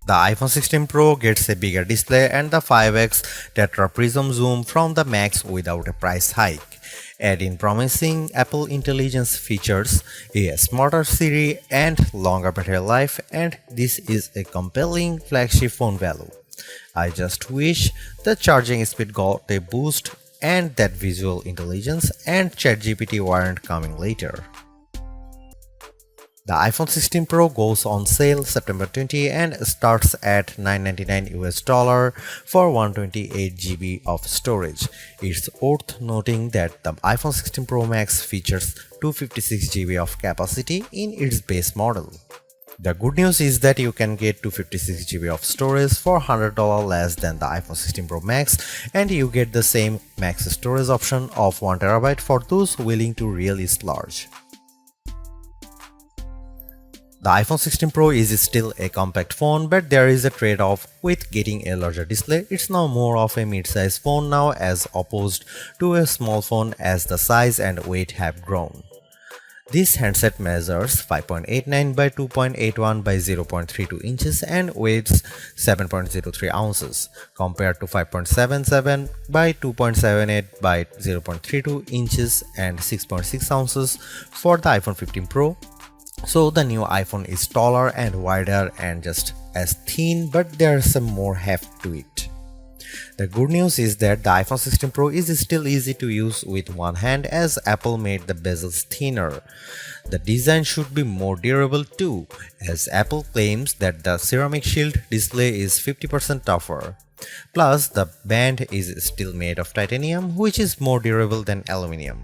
The iPhone 16 Pro gets a bigger display and the 5x Tetra Prism zoom from the Max without a price hike. Add in promising Apple Intelligence features, a smarter Siri and longer battery life, and this is a compelling flagship phone value. I just wish the charging speed got a boost and that visual intelligence and ChatGPT weren't coming later. The iPhone 16 Pro goes on sale September 20 and starts at $999 for 128 GB of storage. It's worth noting that the iPhone 16 Pro Max features 256 GB of capacity in its base model. The good news is that you can get 256 GB of storage for $100 less than the iPhone 16 Pro Max, and you get the same max storage option of 1 TB for those willing to really splurge. The iPhone 16 Pro is still a compact phone, but there is a trade-off with getting a larger display. It's now more of a mid-size phone now as opposed to a small phone as the size and weight have grown. This handset measures 5.89 by 2.81 by 0.32 inches and weighs 7.03 ounces, compared to 5.77 by 2.78 by 0.32 inches and 6.6 ounces for the iPhone 15 Pro. So the new iPhone is taller and wider and just as thin, but there's some more heft to it. The good news is that the iPhone 16 Pro is still easy to use with one hand as Apple made the bezels thinner. The design should be more durable too, as Apple claims that the ceramic shield display is 50% tougher. Plus, the band is still made of titanium, which is more durable than aluminum.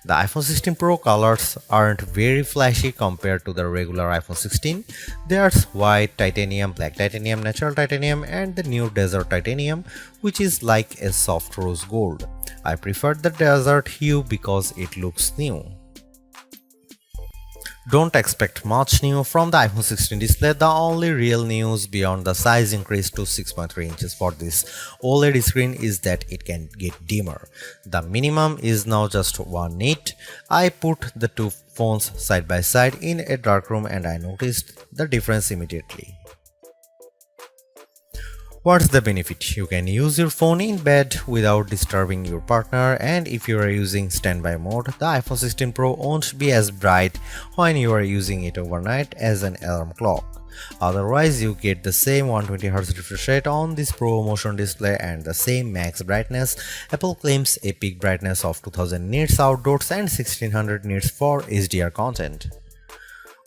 The iPhone 16 Pro colors aren't very flashy compared to the regular iPhone 16. There's white titanium, black titanium, natural titanium, and the new desert titanium, which is like a soft rose gold. I prefer the desert hue because it looks new. Don't expect much new from the iPhone 16 display. The only real news beyond the size increase to 6.3 inches for this OLED screen is that it can get dimmer. The minimum is now just 1 nit. I put the two phones side by side in a dark room and I noticed the difference immediately. What's the benefit? You can use your phone in bed without disturbing your partner, and if you are using standby mode, the iPhone 16 Pro won't be as bright when you are using it overnight as an alarm clock. Otherwise, you get the same 120Hz refresh rate on this Pro Motion display and the same max brightness. Apple claims a peak brightness of 2000 nits outdoors and 1600 nits for HDR content.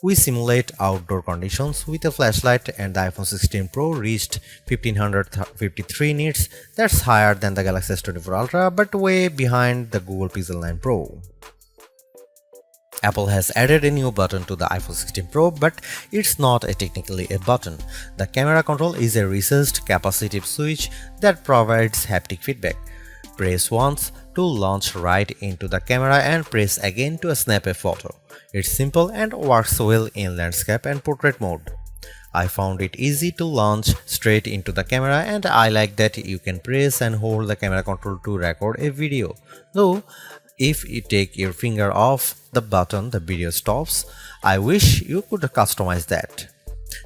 We simulate outdoor conditions with a flashlight and the iPhone 16 Pro reached 1553 nits. That's higher than the Galaxy S24 Ultra but way behind the Google Pixel 9 Pro. Apple has added a new button to the iPhone 16 Pro, but it's not technically a button. The camera control is a recessed capacitive switch that provides haptic feedback. Press once to launch right into the camera and press again to snap a photo. It's simple and works well in landscape and portrait mode. I found it easy to launch straight into the camera and I like that you can press and hold the camera control to record a video. Though, if you take your finger off the button, the video stops. I wish you could customize that.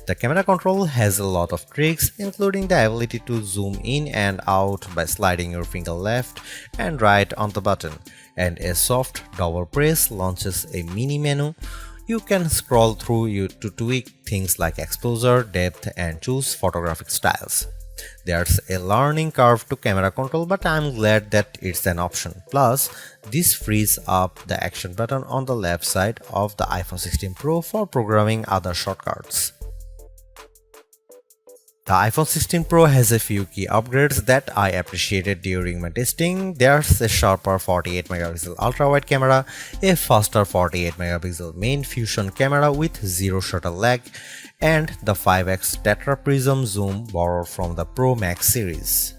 The camera control has a lot of tricks, including the ability to zoom in and out by sliding your finger left and right on the button, and a soft double press launches a mini menu. You can scroll through to tweak things like exposure, depth, and choose photographic styles. There's a learning curve to camera control, but I'm glad that it's an option. Plus, this frees up the action button on the left side of the iPhone 16 Pro for programming other shortcuts. The iPhone 16 Pro has a few key upgrades that I appreciated during my testing. There's a sharper 48MP ultra-wide camera, a faster 48MP main fusion camera with zero shutter lag, and the 5x Tetra Prism zoom borrowed from the Pro Max series.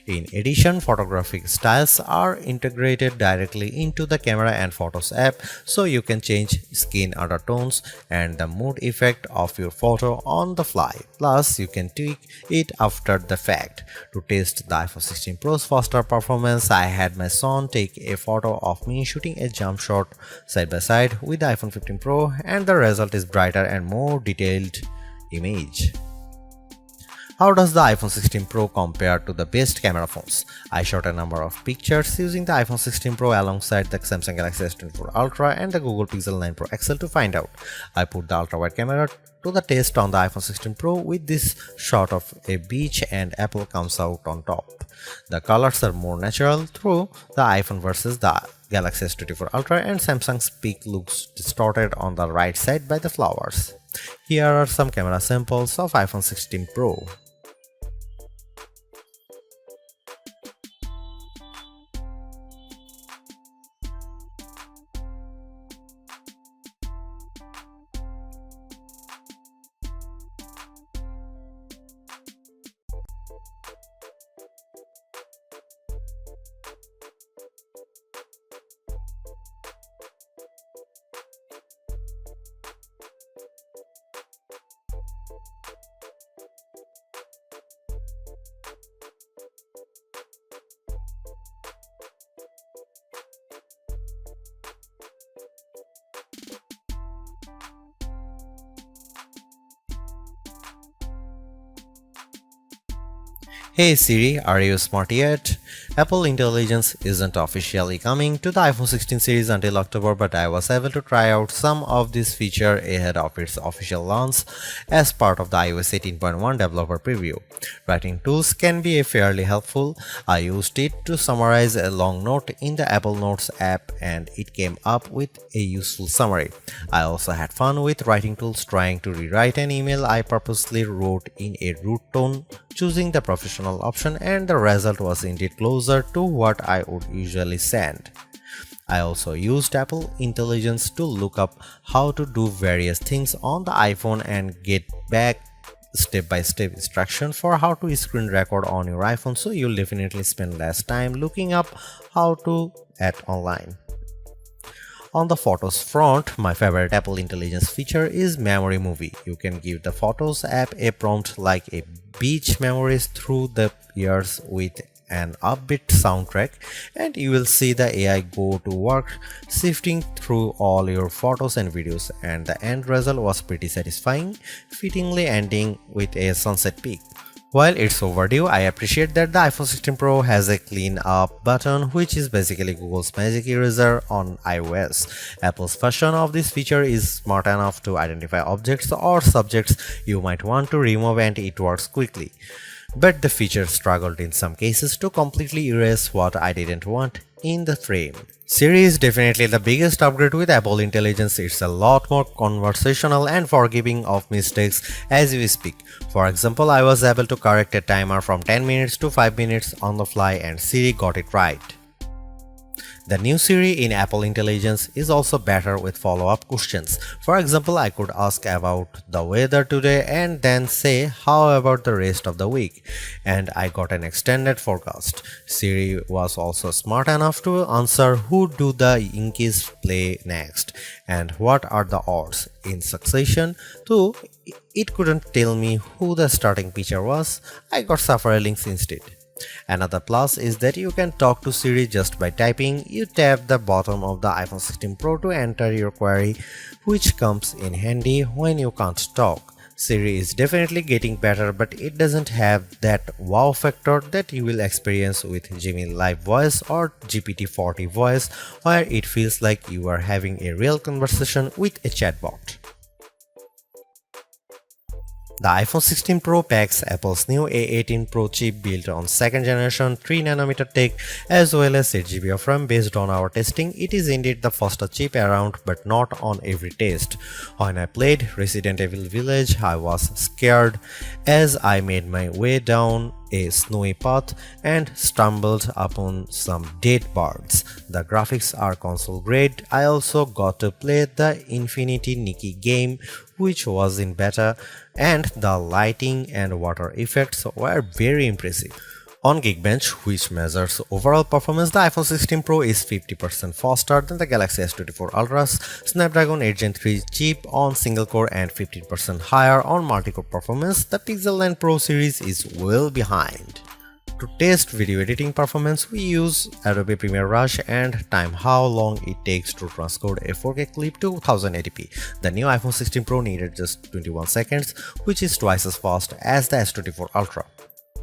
In addition, photographic styles are integrated directly into the Camera and Photos app, so you can change skin undertones and the mood effect of your photo on the fly. Plus, you can tweak it after the fact. To test the iPhone 16 Pro's faster performance, I had my son take a photo of me shooting a jump shot side by side with the iPhone 15 Pro, and the result is brighter and more detailed image. How does the iPhone 16 Pro compare to the best camera phones? I shot a number of pictures using the iPhone 16 Pro alongside the Samsung Galaxy S24 Ultra and the Google Pixel 9 Pro XL to find out. I put the ultra-wide camera to the test on the iPhone 16 Pro with this shot of a beach and Apple comes out on top. The colors are more natural through the iPhone versus the Galaxy S24 Ultra, and Samsung's peak looks distorted on the right side by the flowers. Here are some camera samples of iPhone 16 Pro. Hey Siri, are you smart yet? Apple Intelligence isn't officially coming to the iPhone 16 series until October, but I was able to try out some of this feature ahead of its official launch as part of the iOS 18.1 developer preview. Writing tools can be fairly helpful. I used it to summarize a long note in the Apple Notes app and it came up with a useful summary. I also had fun with writing tools trying to rewrite an email I purposely wrote in a rude tone, choosing the professional option, and the result was indeed closer to what I would usually send. I also used Apple Intelligence to look up how to do various things on the iPhone and get back step-by-step instruction for how to screen record on your iPhone, so you'll definitely spend less time looking up how to at online. On the Photos front, my favorite Apple Intelligence feature is Memory Movie. You can give the Photos app a prompt like a beach memories through the years with an upbeat soundtrack, and you will see the AI go to work sifting through all your photos and videos, and the end result was pretty satisfying, fittingly ending with a sunset peak. While it's overdue, I appreciate that the iPhone 16 Pro has a clean up button, which is basically Google's Magic Eraser on iOS. Apple's version of this feature is smart enough to identify objects or subjects you might want to remove, and it works quickly. But the feature struggled in some cases to completely erase what I didn't want in the frame. Siri is definitely the biggest upgrade with Apple Intelligence. It's a lot more conversational and forgiving of mistakes as we speak. For example, I was able to correct a timer from 10 minutes to 5 minutes on the fly and Siri got it right. The new Siri in Apple Intelligence is also better with follow-up questions. For example, I could ask about the weather today and then say, how about the rest of the week? And I got an extended forecast. Siri was also smart enough to answer who do the Yankees play next and what are the odds in succession, though it couldn't tell me who the starting pitcher was. I got several links instead. Another plus is that you can talk to Siri just by typing. You tap the bottom of the iPhone 16 Pro to enter your query, which comes in handy when you can't talk. Siri is definitely getting better, but it doesn't have that wow factor that you will experience with Gemini Live Voice or GPT-40 Voice, where it feels like you are having a real conversation with a chatbot. The iPhone 16 Pro packs Apple's new A18 Pro chip built on 2nd generation 3nm tech as well as 8GB of RAM. Based on our testing, it is indeed the fastest chip around, but not on every test. When I played Resident Evil Village, I was scared as I made my way down a snowy path and stumbled upon some dead birds. The graphics are console grade. I also got to play the Infinity Nikki game, which was in beta, and the lighting and water effects were very impressive. On Geekbench, which measures overall performance, the iPhone 16 Pro is 50% faster than the Galaxy S24 Ultra's Snapdragon 8 Gen 3 chip on single core and 15% higher on multi-core performance. The Pixel 9 Pro series is well behind. To test video editing performance, we use Adobe Premiere Rush and time how long it takes to transcode a 4K clip to 1080p. The new iPhone 16 Pro needed just 21 seconds, which is twice as fast as the S24 Ultra.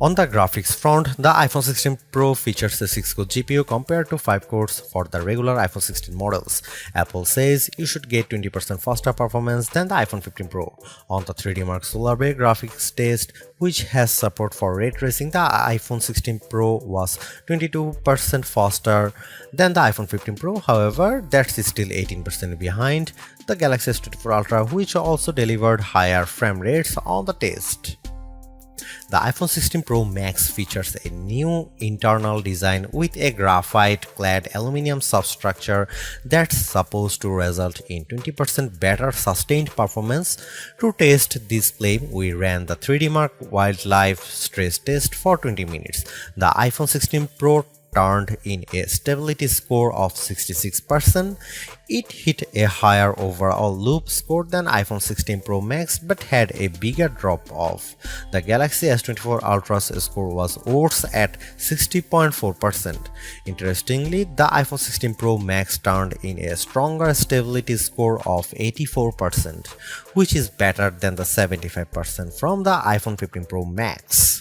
On the graphics front, the iPhone 16 Pro features a 6-core GPU compared to 5 cores for the regular iPhone 16 models. Apple says you should get 20% faster performance than the iPhone 15 Pro. On the 3D Mark Solar Bay graphics test, which has support for ray tracing, the iPhone 16 Pro was 22% faster than the iPhone 15 Pro. However, that's still 18% behind the Galaxy S24 Ultra, which also delivered higher frame rates on the test. The iPhone 16 Pro Max features a new internal design with a graphite-clad aluminum substructure that's supposed to result in 20% better sustained performance. To test this claim, we ran the 3D Mark Wildlife stress test for 20 minutes. The iPhone 16 Pro turned in a stability score of 66%. It hit a higher overall loop score than iPhone 16 Pro Max but had a bigger drop-off. The Galaxy S24 Ultra's score was worse at 60.4%. Interestingly, the iPhone 16 Pro Max turned in a stronger stability score of 84%, which is better than the 75% from the iPhone 15 Pro Max.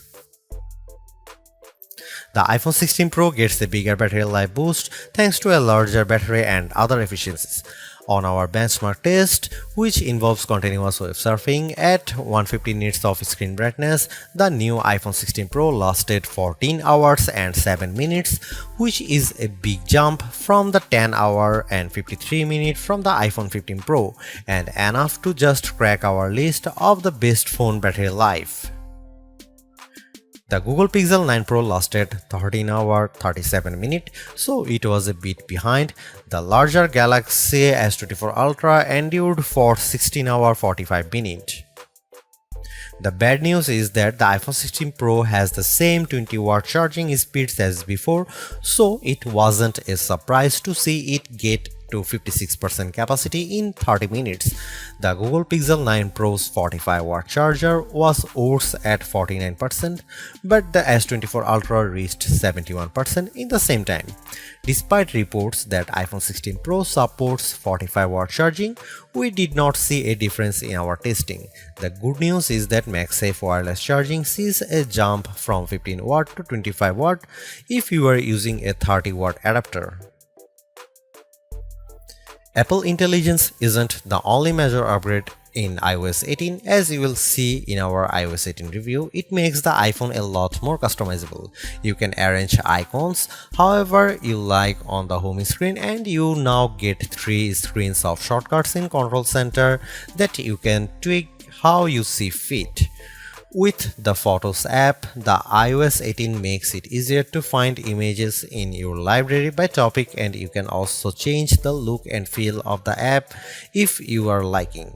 The iPhone 16 Pro gets a bigger battery life boost thanks to a larger battery and other efficiencies. On our benchmark test, which involves continuous web surfing at 150 nits of screen brightness, the new iPhone 16 Pro lasted 14 hours and 7 minutes, which is a big jump from the 10 hour and 53 minutes from the iPhone 15 Pro, and enough to just crack our list of the best phone battery life. The Google Pixel 9 Pro lasted 13 hours 37 minutes, so it was a bit behind. The larger Galaxy S24 Ultra endured for 16 hours 45 minutes. The bad news is that the iPhone 16 Pro has the same 20-watt charging speeds as before, so it wasn't a surprise to see it get to 56% capacity in 30 minutes. The Google Pixel 9 Pro's 45-watt charger was worse at 49%, but the S24 Ultra reached 71% in the same time. Despite reports that iPhone 16 Pro supports 45-watt charging, we did not see a difference in our testing. The good news is that MagSafe wireless charging sees a jump from 15W to 25W if you are using a 30-watt adapter. Apple Intelligence isn't the only major upgrade in iOS 18. As you will see in our iOS 18 review, it makes the iPhone a lot more customizable. You can arrange icons however you like on the home screen, and you now get 3 screens of shortcuts in Control Center that you can tweak how you see fit. With the Photos app, the iOS 18 makes it easier to find images in your library by topic, and you can also change the look and feel of the app if you are liking.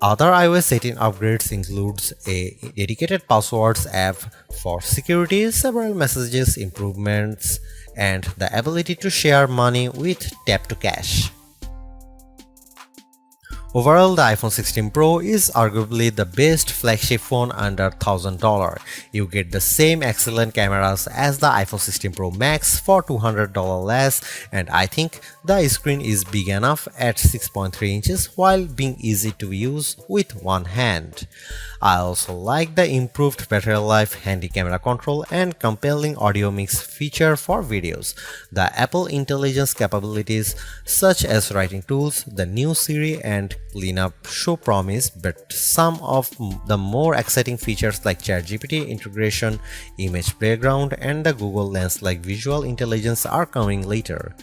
Other iOS 18 upgrades includes a dedicated passwords app for security, several messages improvements, and the ability to share money with Tap to Cash. Overall, the iPhone 16 Pro is arguably the best flagship phone under $1,000. You get the same excellent cameras as the iPhone 16 Pro Max for $200 less, and I think the screen is big enough at 6.3 inches while being easy to use with one hand. I also like the improved battery life, handy camera control, and compelling audio mix feature for videos. The Apple Intelligence capabilities such as writing tools, the new Siri, and cleanup show promise, but some of the more exciting features like ChatGPT integration, image playground, and the Google Lens like visual intelligence are coming later.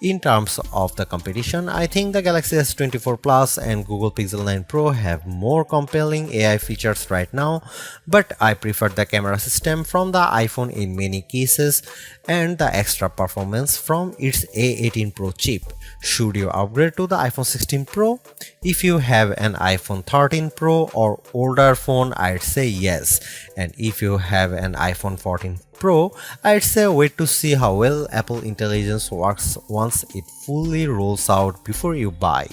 In terms of the competition, I think the Galaxy S24 Plus and Google Pixel 9 Pro have more compelling AI features right now, but I prefer the camera system from the iPhone in many cases and the extra performance from its A18 Pro chip. Should you upgrade to the iPhone 16 Pro? If you have an iPhone 13 Pro or older phone, I'd say yes. And if you have an iPhone 14 Pro, I'd say wait to see how well Apple Intelligence works once it fully rolls out before you buy.